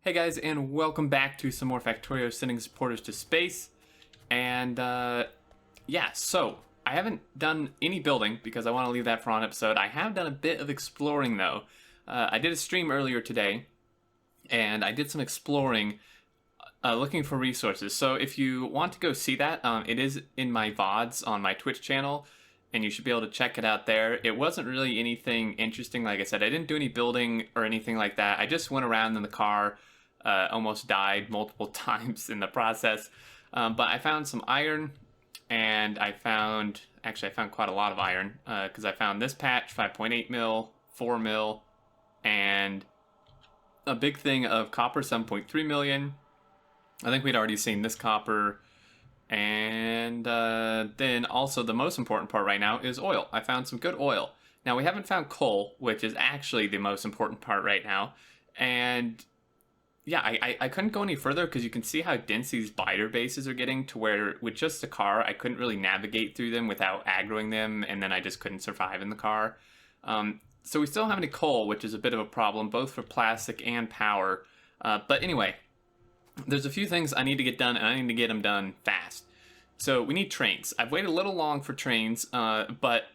Hey guys, and welcome back to some more Factorio sending supporters to space. And yeah, so I haven't done any building because I want to leave that for an episode. I have done a bit of exploring though. I did a stream earlier today, and I did some exploring, looking for resources. So if you want to go see that, it is in my VODs on my Twitch channel, and you should be able to check it out there. It wasn't really anything interesting, like I said. I didn't do any building or anything like that. I just went around in the car. Almost died multiple times in the process. But I found some iron, and I found quite a lot of iron, because I found this patch, 5.8 mil, 4 mil, and a big thing of copper, 7.3 million. I think we'd already seen this copper. And then also the most important part right now is oil. I found some good oil. Now we haven't found coal, which is actually the most important part right now. And yeah, I couldn't go any further because you can see how dense these biter bases are getting, to where with just a car, I couldn't really navigate through them without aggroing them, and then I just couldn't survive in the car. So we still don't have any coal, which is a bit of a problem, both for plastic and power. But anyway, there's a few things I need to get done, and I need to get them done fast. So we need trains. I've waited a little long for trains, but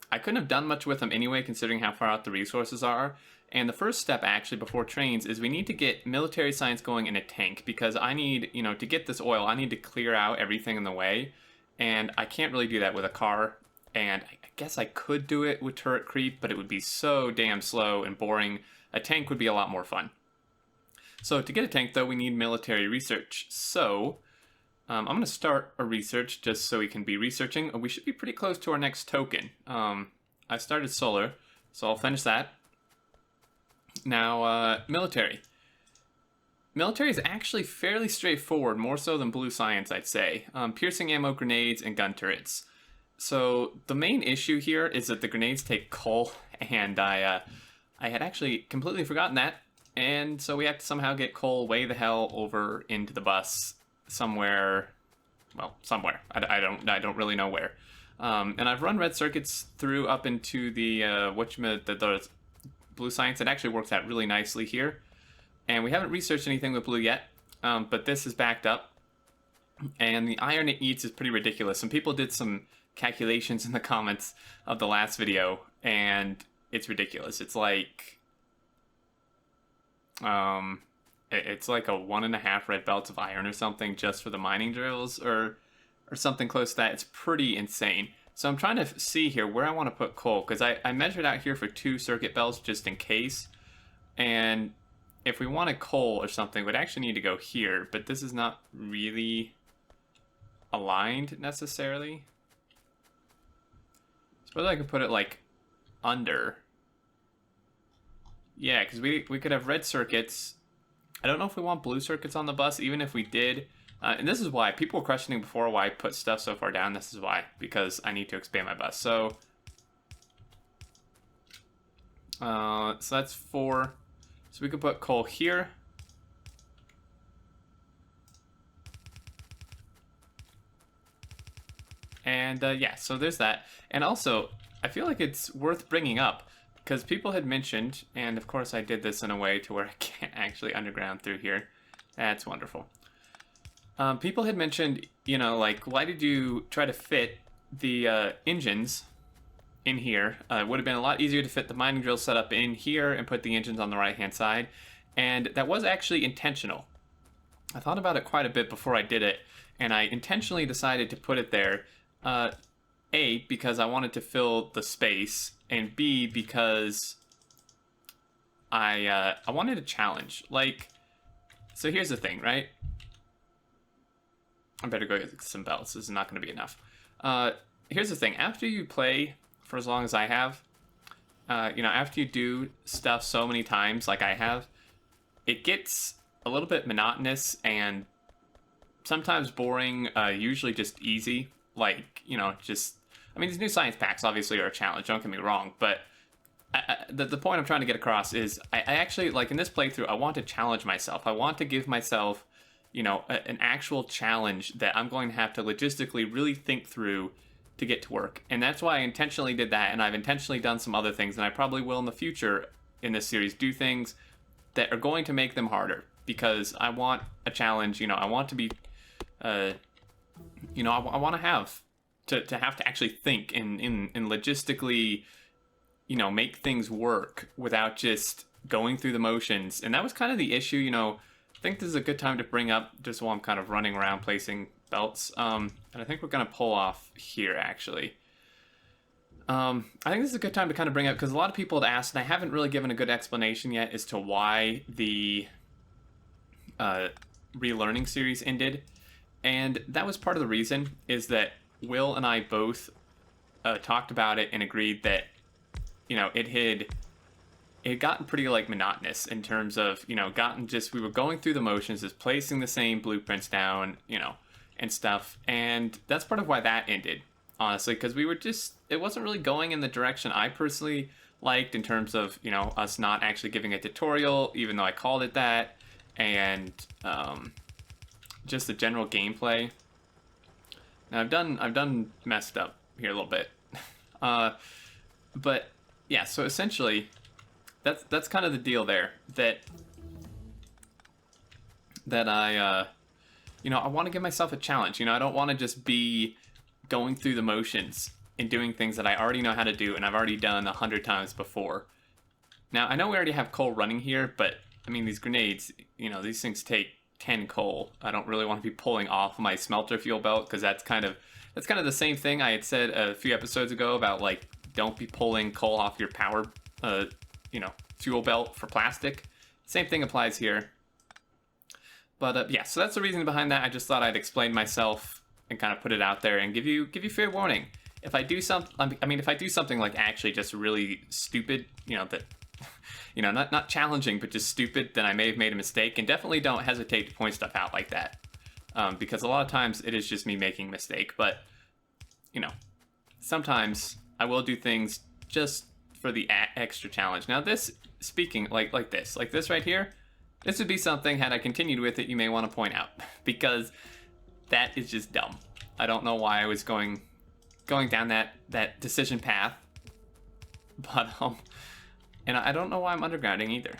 I couldn't have done much with them anyway, considering how far out the resources are. And the first step, actually, before trains, is we need to get military science going in a tank, because I need, to get this oil, I need to clear out everything in the way, and I can't really do that with a car. And I guess I could do it with turret creep, but it would be so damn slow and boring. A tank would be a lot more fun. So to get a tank, though, we need military research. So I'm going to start a research just so we can be researching. We should be pretty close to our next token. I started solar, so I'll finish that. Now, military. Military is actually fairly straightforward, more so than blue science, I'd say. Piercing ammo, grenades, and gun turrets. So the main issue here is that the grenades take coal, and I had actually completely forgotten that. And so we have to somehow get coal way the hell over into the bus somewhere. Well, somewhere. I don't really know where. And I've run red circuits through up into the the blue science. It actually works out really nicely here. And we haven't researched anything with blue yet, but this is backed up. And the iron it eats is pretty ridiculous. Some people did some calculations in the comments of the last video, and it's ridiculous. It's like it's like a 1.5 red belts of iron or something just for the mining drills, or something close to that. It's pretty insane. So I'm trying to see here where I want to put coal, because I measured out here for 2 circuit belts just in case. And if we wanted coal or something, we'd actually need to go here, but this is not really aligned necessarily. Suppose I could put it like under. Yeah, because we could have red circuits. I don't know if we want blue circuits on the bus, even if we did. And this is why people were questioning before why I put stuff so far down. This is why, because I need to expand my bus. So that's 4. So we could put coal here. And yeah, so there's that. And also, I feel like it's worth bringing up, because people had mentioned, and of course I did this in a way to where I can't actually underground through here. That's wonderful. People had mentioned, like, why did you try to fit the engines in here? It would have been a lot easier to fit the mining drill setup in here and put the engines on the right-hand side. And that was actually intentional. I thought about it quite a bit before I did it, and I intentionally decided to put it there. A, because I wanted to fill the space, and B, because I wanted a challenge. Like, so here's the thing, right? I better go get some belts. This is not going to be enough. Here's the thing. After you play for as long as I have, after you do stuff so many times like I have, it gets a little bit monotonous and sometimes boring, usually just easy. Like, these new science packs obviously are a challenge, don't get me wrong, but the point I'm trying to get across is I actually, like in this playthrough, I want to challenge myself. I want to give myself an actual challenge that I'm going to have to logistically really think through to get to work. And that's why I intentionally did that, and I've intentionally done some other things, and I probably will in the future in this series do things that are going to make them harder. because I want a challenge. You know, I want to be, you know, I want to have to actually think and logistically, you know, make things work without just going through the motions. And that was kind of the issue, you know. I think this is a good time to bring up, just while I'm kind of running around placing belts. And I think we're going to pull off here, actually. I think this is a good time to kind of bring up, because a lot of people had asked, and I haven't really given a good explanation yet as to why the relearning series ended. And that was part of the reason, is that Will and I both talked about it and agreed that, you know, it had gotten pretty, like, monotonous in terms of, you know, we were going through the motions, just placing the same blueprints down, you know, and stuff. And that's part of why that ended, honestly, because it wasn't really going in the direction I personally liked, in terms of, you know, us not actually giving a tutorial, even though I called it that, and just the general gameplay. Now, I've done messed up here a little bit. But yeah, so essentially that's kind of the deal there, that I you know, I want to give myself a challenge. You know, I don't want to just be going through the motions and doing things that I already know how to do and I've already done 100 times before. Now, I know we already have coal running here, but I mean, these grenades, you know, these things take 10 coal. I don't really want to be pulling off my smelter fuel belt, because that's kind of the same thing I had said a few episodes ago about, like, don't be pulling coal off your power, you know, fuel belt for plastic. Same thing applies here. But yeah, so that's the reason behind that. I just thought I'd explain myself and kind of put it out there and give you fair warning. If I do something, I mean, if I do something like actually just really stupid, you know, that, you know, not challenging, but just stupid, then I may have made a mistake. And definitely don't hesitate to point stuff out like that, because a lot of times it is just me making a mistake. But, you know, sometimes I will do things just for the extra challenge. Now, this, speaking like this right here, this would be something, had I continued with it, you may want to point out, because that is just dumb. I don't know why I was going down that decision path, but and I don't know why I'm undergrounding either.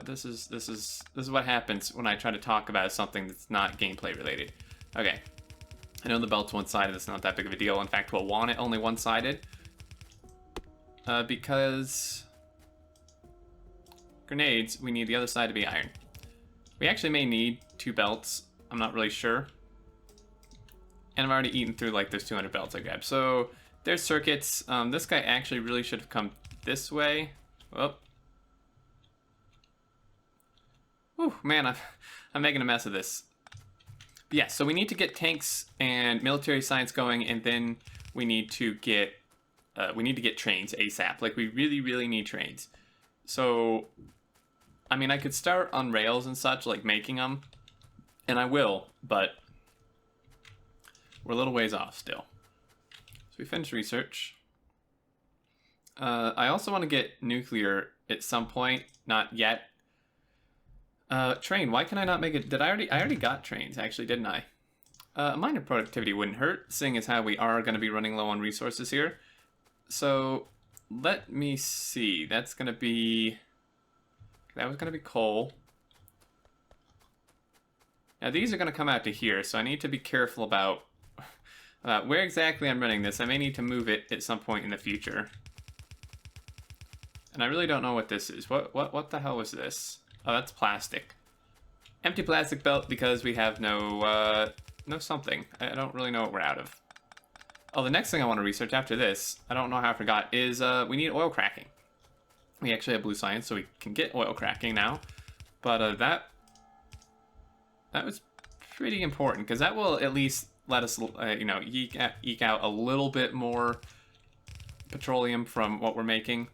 This is what happens when I try to talk about something that's not gameplay related. Okay, I know the belt's one-sided. It's not that big of a deal. In fact, we'll want it only one-sided, because grenades, we need the other side to be iron. We actually may need 2 belts. I'm not really sure. And I've already eaten through, like, those 200 belts I grabbed. So there's circuits. This guy actually really should have come this way. Whoop. Whew, man, I'm making a mess of this. But yeah, so we need to get tanks and military science going, and then we need to get trains ASAP. Like, we really need trains. So, I mean, I could start on rails and such, like making them, and I will, but we're a little ways off still. So we finished research. I also want to get nuclear at some point, not yet. Train, why can I not make it? I already got trains, actually, didn't I? Minor productivity wouldn't hurt, seeing as how we are going to be running low on resources here. So, let me see. That was going to be coal. Now, these are going to come out to here, so I need to be careful about where exactly I'm running this. I may need to move it at some point in the future. And I really don't know what this is. What the hell was this? Oh, that's plastic. Empty plastic belt, because we have no something. I don't really know what we're out of. Oh, the next thing I want to research after this, I don't know how I forgot, is we need oil cracking. We actually have blue science, so we can get oil cracking now. But that was pretty important, because that will at least let us, you know, eke out a little bit more petroleum from what we're making.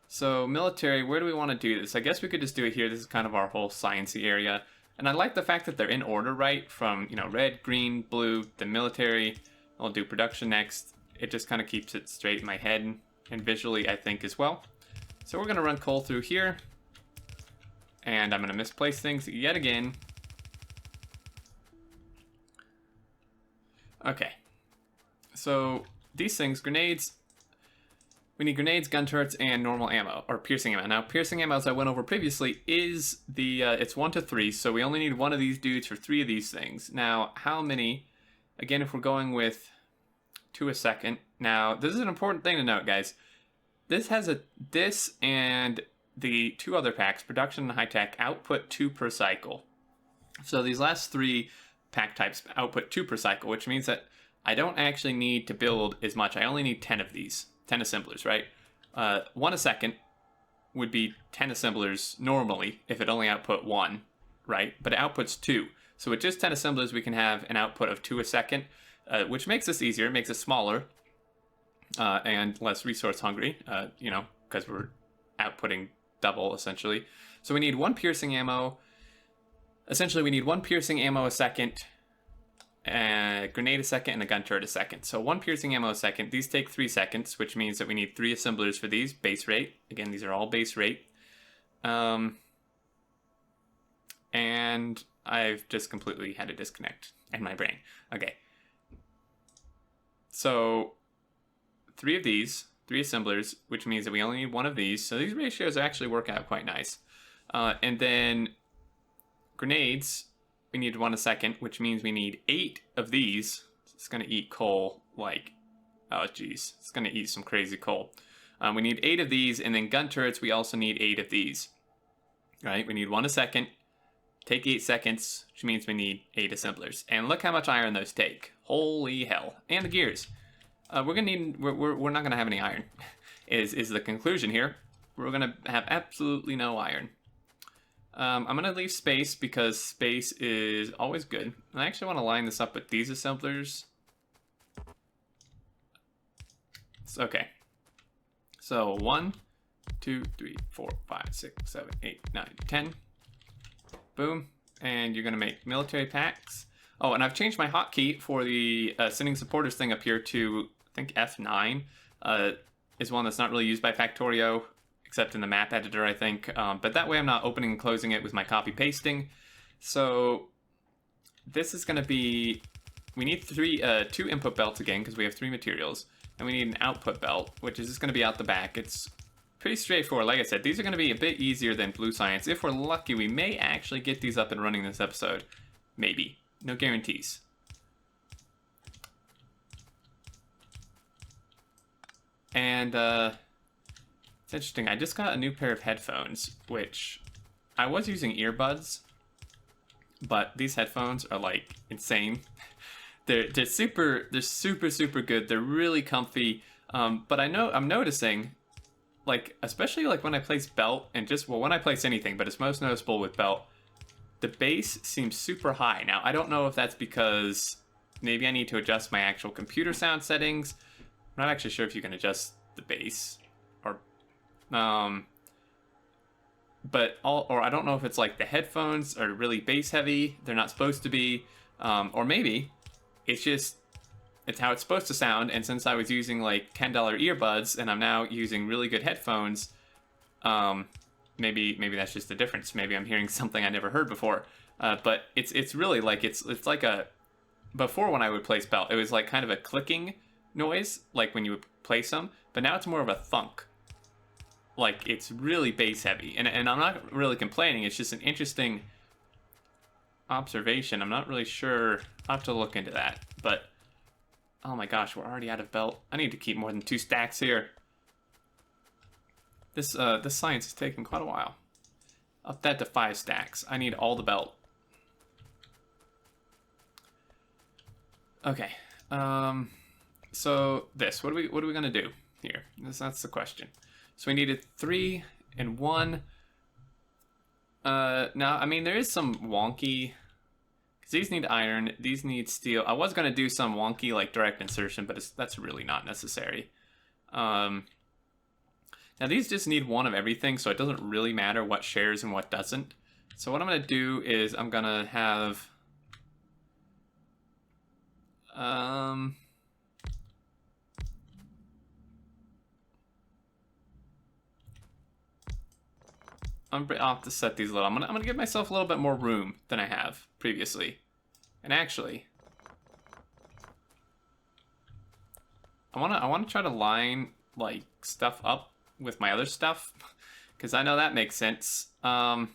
So military, where do we want to do this? I guess we could just do it here. This is kind of our whole sciencey area. And I like the fact that they're in order, right? From, you know, red, green, blue, the military. I'll do production next. It just kind of keeps it straight in my head and visually, I think, as well. So we're going to run coal through here. And I'm going to misplace things yet again. Okay. So these things, grenades, We need grenades, gun turrets, and normal ammo, or piercing ammo. Now, piercing ammo, as I went over previously, is it's 1 to 3, so we only need one of these dudes for 3 of these things. Now, how many? Again, if we're going with 2 a second. Now, this is an important thing to note, guys. This and the 2 other packs, production and high tech, output 2 per cycle. So these last 3 pack types output 2 per cycle, which means that I don't actually need to build as much. I only need 10 of these. 10 assemblers, right? 1 a second would be 10 assemblers normally if it only output 1, right? But it outputs 2. So with just 10 assemblers, we can have an output of 2 a second, which makes this easier, makes it smaller, and less resource hungry, because we're outputting double, essentially. So we need 1 piercing ammo. Essentially, we need 1 piercing ammo a second, a grenade a second, and a gun turret a second. So 1 piercing ammo a second. These take 3 seconds, which means that we need 3 assemblers for these. Base rate. Again, these are all base rate. And I've just completely had a disconnect in my brain. Okay. So 3 of these, 3 assemblers, which means that we only need 1 of these. So these ratios actually work out quite nice. And then grenades, we need 1 a second, which means we need 8 of these. It's going to eat coal like, oh geez, it's going to eat some crazy coal. We need 8 of these, and then gun turrets, we also need 8 of these. Right, we need 1 a second, take 8 seconds, which means we need 8 assemblers. And look how much iron those take. Holy hell. And the gears. We're not going to have any iron, is the conclusion here. We're going to have absolutely no iron. I'm going to leave space because space is always good. And I actually want to line this up with these assemblers. Okay. So 1, 2, 3, 4, 5, 6, 7, 8, 9, 10. Boom. And you're going to make military packs. Oh, and I've changed my hotkey for the sending supporters thing up here to, I think, F9. Is one that's not really used by Factorio, except in the map editor, I think. But that way I'm not opening and closing it with my copy pasting. So this is going to be, we need 2 input belts again, because we have 3 materials. And we need an output belt, which is just going to be out the back. It's pretty straightforward. Like I said, these are going to be a bit easier than Blue Science. If we're lucky, we may actually get these up and running this episode. Maybe. No guarantees. And it's interesting. I just got a new pair of headphones, which I was using earbuds, but these headphones are like insane. They're super good. They're really comfy. But I'm noticing, like, especially like when I place belt and when I place anything, but it's most noticeable with belt, the bass seems super high. Now, I don't know if that's because maybe I need to adjust my actual computer sound settings. I'm not actually sure if you can adjust the bass, or I don't know if it's like the headphones are really bass heavy. They're not supposed to be, or maybe it's how it's supposed to sound. And since I was using like $10 earbuds and I'm now using really good headphones, maybe that's just the difference. Maybe I'm hearing something I never heard before. But it's really like it's like before when I would place belt, it was like kind of a clicking noise, like when you would place them, but now it's more of a thunk. Like, it's really bass heavy, and I'm not really complaining. It's just an interesting observation. I'm not really sure. I'll have to look into that. But oh my gosh, we're already out of belt. I need to keep more than 2 stacks here. This science is taking quite a while. Up that to 5 stacks. I need all the belt. Okay. So what are we gonna do here? That's the question. So we needed 3 and 1. Now, I mean, there is some wonky, because these need iron, these need steel. I was gonna do some wonky like direct insertion, but that's really not necessary. Now these just need 1 of everything, so it doesn't really matter what shares and what doesn't. So what I'm gonna do is I'm gonna have I'll have to set these a little. I'm gonna give myself a little bit more room than I have previously. And actually, I wanna try to line like stuff up with my other stuff, because I know that makes sense. Okay,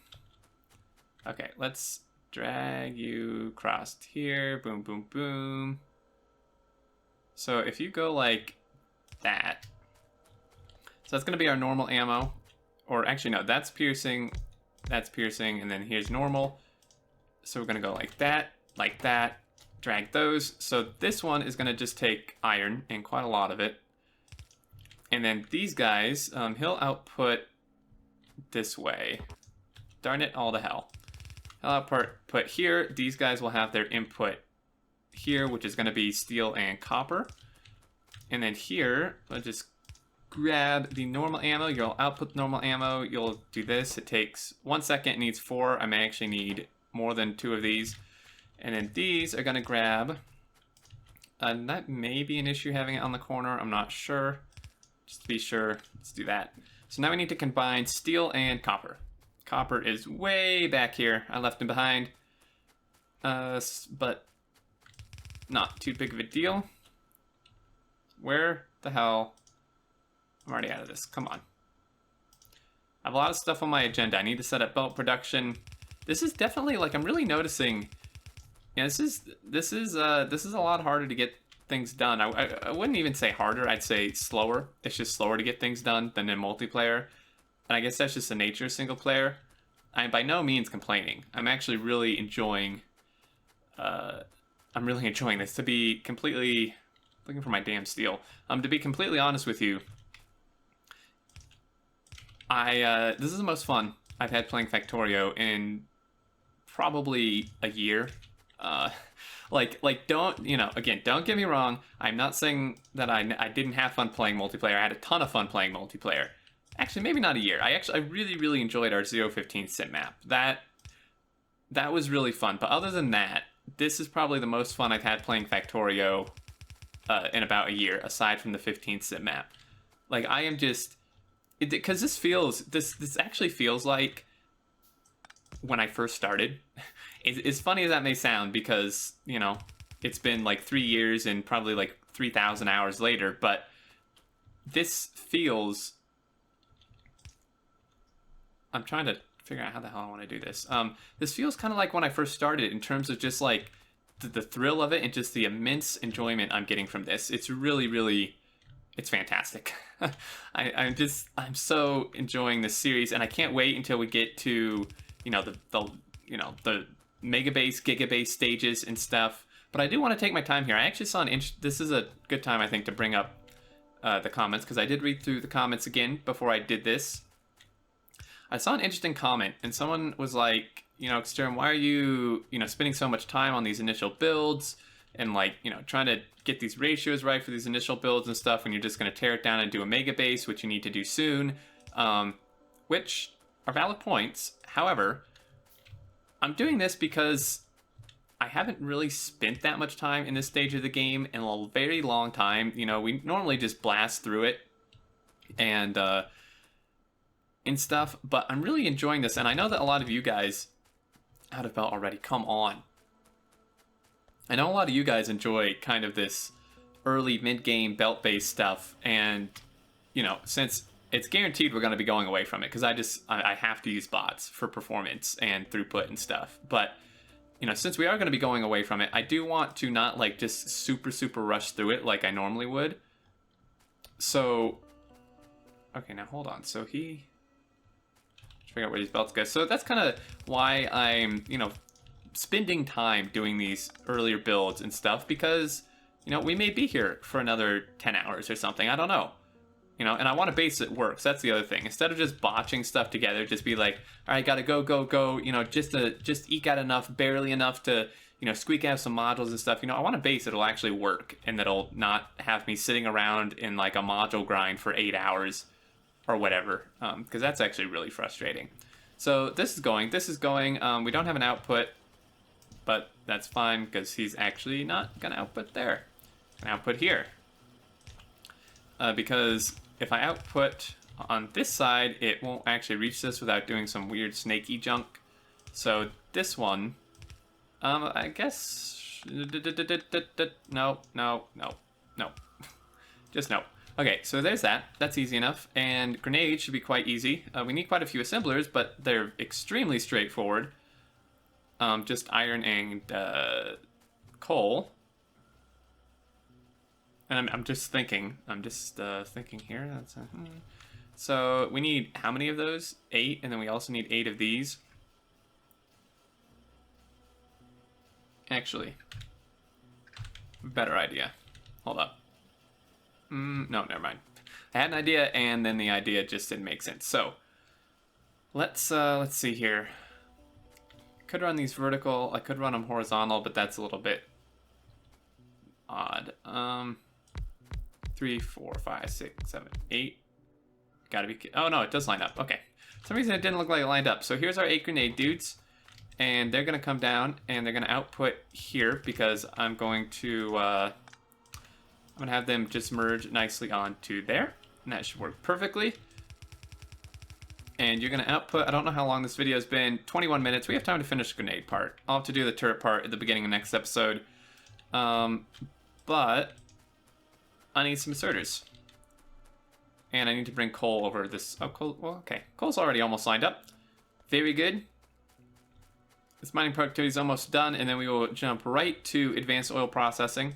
let's drag you across here. Boom, boom, boom. So if you go like that, so that's going to be our normal ammo. Or actually, no, that's piercing, and then here's normal. So we're going to go like that, drag those. So this one is going to just take iron, and quite a lot of it. And then these guys, he'll output this way. Darn it, all to hell. He'll output here. These guys will have their input here, which is going to be steel and copper. And then here, I'll just grab the normal ammo. You'll output normal ammo. You'll do this. It takes 1 second. It needs 4. I may actually need more than 2 of these. And then these are going to grab. That may be an issue having it on the corner. I'm not sure. Just to be sure, let's do that. So now we need to combine steel and copper. Copper is way back here. I left him behind. But not too big of a deal. Where the hell? I'm already out of this. Come on. I have a lot of stuff on my agenda. I need to set up belt production. This is definitely, like, I'm really noticing. Yeah, this is a lot harder to get things done. I wouldn't even say harder. I'd say slower. It's just slower to get things done than in multiplayer. And I guess that's just the nature of single player. I'm by no means complaining. I'm actually really enjoying. I'm really enjoying this. To be completely looking for my damn steel. To be completely honest with you, this is the most fun I've had playing Factorio in probably a year. Don't, again, don't get me wrong. I'm not saying that I didn't have fun playing multiplayer. I had a ton of fun playing multiplayer. Actually, maybe not a year. I really, really enjoyed our 0.15 sim map. That was really fun. But other than that, this is probably the most fun I've had playing Factorio in about a year, aside from the 15 sim map. Like, I am just... Because this actually feels like when I first started. As funny as that may sound, because, it's been like 3 years and probably like 3,000 hours later, but this feels... I'm trying to figure out how the hell I want to do this. This feels kind of like when I first started in terms of just like the thrill of it and just the immense enjoyment I'm getting from this. It's really, really... It's fantastic. I'm so enjoying this series, and I can't wait until we get to, the Megabase, Gigabase stages and stuff. But I do want to take my time here. I actually saw this is a good time, I think, to bring up the comments, because I did read through the comments again before I did this. I saw an interesting comment, and someone was like, Xterm, why are you, spending so much time on these initial builds and trying to get these ratios right for these initial builds and stuff when you're just going to tear it down and do a mega base, which you need to do soon, which are valid points. However, I'm doing this because I haven't really spent that much time in this stage of the game in a very long time. We normally just blast through it and stuff, but I'm really enjoying this, and I know that a lot of you guys out of belt already. Come on. I know a lot of you guys enjoy kind of this early mid-game belt-based stuff, and since it's guaranteed we're going to be going away from it, because I have to use bots for performance and throughput and stuff. But since we are going to be going away from it, I do want to not just super rush through it like I normally would. So okay, now hold on. So let's figure out where these belts go. So that's kind of why I'm spending time doing these earlier builds and stuff, because we may be here for another 10 hours or something. I don't know. And I want a base that works. That's the other thing. Instead of just botching stuff together, just be like, all right, gotta go, just eke out enough, barely enough to, squeak out some modules and stuff. I want a base that'll actually work and that'll not have me sitting around in like a module grind for 8 hours or whatever, because that's actually really frustrating. So this is going. We don't have an output, but that's fine because he's actually not gonna output there. Gonna output here. Because if I output on this side, it won't actually reach this without doing some weird snaky junk. So this one, I guess, no. Just no. Okay, so there's that. That's easy enough. And grenades should be quite easy. We need quite a few assemblers, but they're extremely straightforward. Just iron and coal. And I'm just thinking. I'm just thinking here. That's So we need how many of those? 8, and then we also need 8 of these. Actually, better idea. Hold up. No, never mind. I had an idea, and then the idea just didn't make sense. So let's see here. Could run these vertical. I could run them horizontal, but that's a little bit odd. 3, 4, 5, 6, 7, 8. Gotta be. Oh no, it does line up. Okay. For some reason it didn't look like it lined up. So here's our 8 grenade dudes, and they're gonna come down and they're gonna output here because I'm going to. I'm gonna have them just merge nicely onto there, and that should work perfectly. And you're gonna output, I don't know how long this video has been, 21 minutes. We have time to finish the grenade part. I'll have to do the turret part at the beginning of next episode. But I need some inserters. And I need to bring coal over this, oh, coal, well, okay. Coal's already almost lined up. Very good. This mining productivity is almost done, and then we will jump right to advanced oil processing.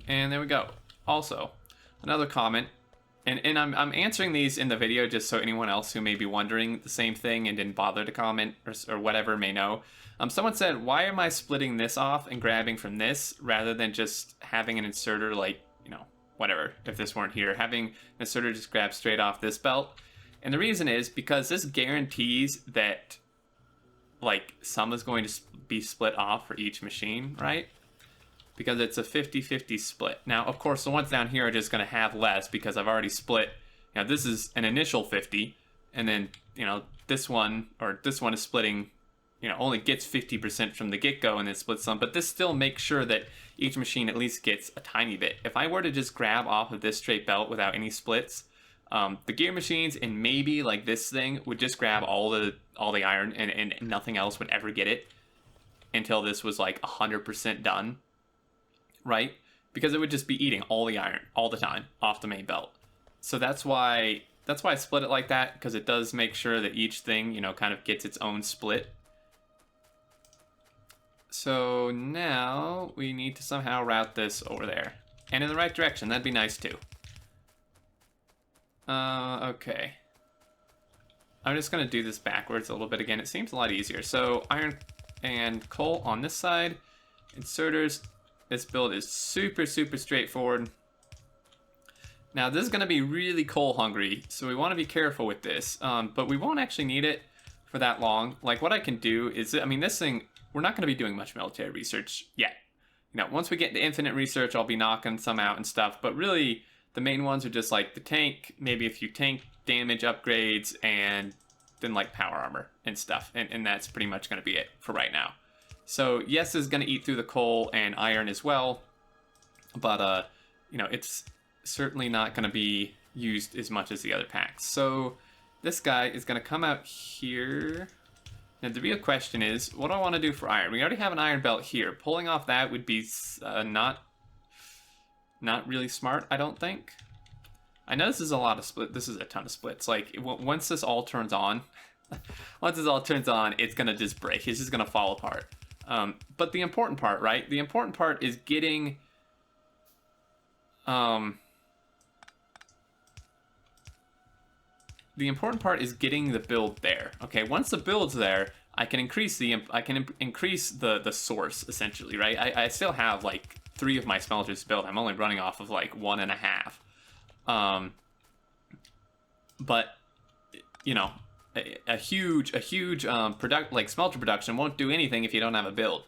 And there we go. Also, another comment, and I'm answering these in the video just so anyone else who may be wondering the same thing and didn't bother to comment or whatever may know. Someone said, why am I splitting this off and grabbing from this rather than just having an inserter like, you know, whatever, if this weren't here, having an inserter just grab straight off this belt? And the reason is because this guarantees that like some is going to be split off for each machine, right? Because it's a 50-50 split. Now, of course, the ones down here are just going to have less because I've already split. You know, this is an initial 50, and then, you know, this one is splitting, you know, only gets 50% from the get-go and then splits some, but this still makes sure that each machine at least gets a tiny bit. If I were to just grab off of this straight belt without any splits, the gear machines and maybe like this thing would just grab all the iron and nothing else would ever get it until this was like 100% done. Right? Because it would just be eating all the iron all the time off the main belt. So that's why I split it like that, because it does make sure that each thing, you know, kind of gets its own split. So now we need to somehow route this over there. And in the right direction, that'd be nice too. Okay. I'm just gonna do this backwards a little bit again. It seems a lot easier. So iron and coal on this side, inserters. This build is super straightforward. Now this is going to be really coal hungry, so we want to be careful with this, but we won't actually need it for that long. Like what I can do is, I mean, this thing, we're not going to be doing much military research yet. You know, once we get into infinite research, I'll be knocking some out and stuff, but really the main ones are just like the tank, maybe a few tank damage upgrades, and then like power armor and stuff, and that's pretty much going to be it for right now. So yes, is going to eat through the coal and iron as well, but you know, it's certainly not going to be used as much as the other packs. So this guy is going to come out here. Now the real question is, what do I want to do for iron? We already have an iron belt here. Pulling off that would be not really smart, I don't think. I know this is a lot of split. This is a ton of splits. Like once this all turns on, it's going to just break. It's just going to fall apart. But the important part, right? The important part is getting, the build there. Okay, once the build's there, I can increase the source essentially, right? I still have like 3 of my smelters built. I'm only running off of like 1.5. But you know, a huge smelter production won't do anything if you don't have a build.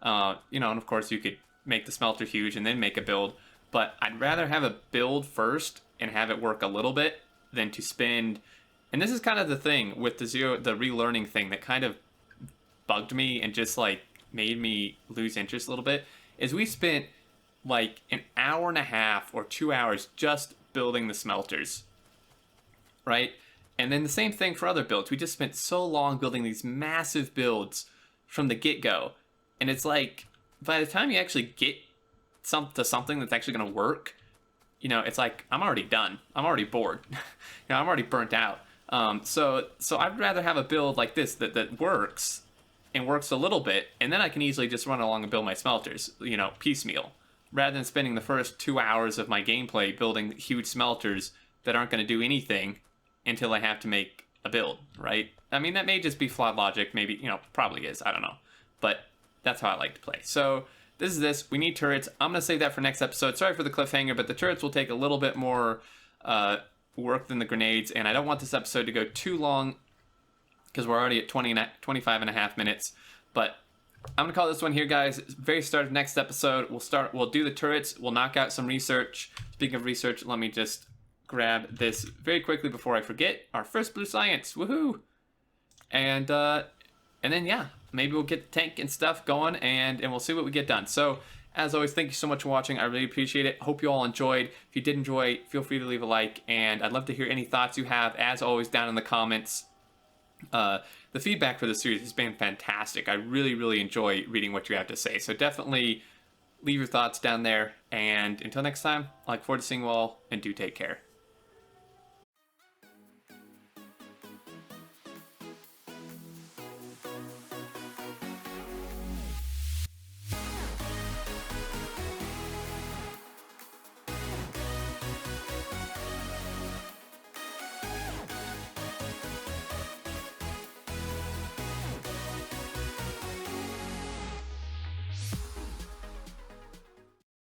You know, and of course you could make the smelter huge and then make a build, but I'd rather have a build first and have it work a little bit than to spend. And this is kind of the thing with the relearning thing that kind of bugged me and just like made me lose interest a little bit, is we spent like an hour and a half or 2 hours just building the smelters, right? And then the same thing for other builds. We just spent so long building these massive builds from the get-go. And it's like, by the time you actually get to something that's actually going to work, you know, it's like I'm already done. I'm already bored. You know, I'm already burnt out. So I'd rather have a build like this that works and works a little bit, and then I can easily just run along and build my smelters, you know, piecemeal, rather than spending the first 2 hours of my gameplay building huge smelters that aren't going to do anything until I have to make a build, right? I mean, that may just be flawed logic, maybe, you know, probably is, I don't know. But that's how I like to play. So this is this. We need turrets. I'm going to save that for next episode. Sorry for the cliffhanger, but the turrets will take a little bit more work than the grenades, and I don't want this episode to go too long because we're already at 25 and a half minutes. But I'm going to call this one here, guys. Very start of next episode. We'll do the turrets. We'll knock out some research. Speaking of research, let me just grab this very quickly before I forget. Our first blue science. Woohoo! And then, yeah, maybe we'll get the tank and stuff going, and we'll see what we get done. So, as always, thank you so much for watching. I really appreciate it. Hope you all enjoyed. If you did enjoy, feel free to leave a like, and I'd love to hear any thoughts you have, as always, down in the comments. The feedback for the series has been fantastic. I really, really enjoy reading what you have to say. So definitely leave your thoughts down there. And until next time, I look forward to seeing you all, and do take care.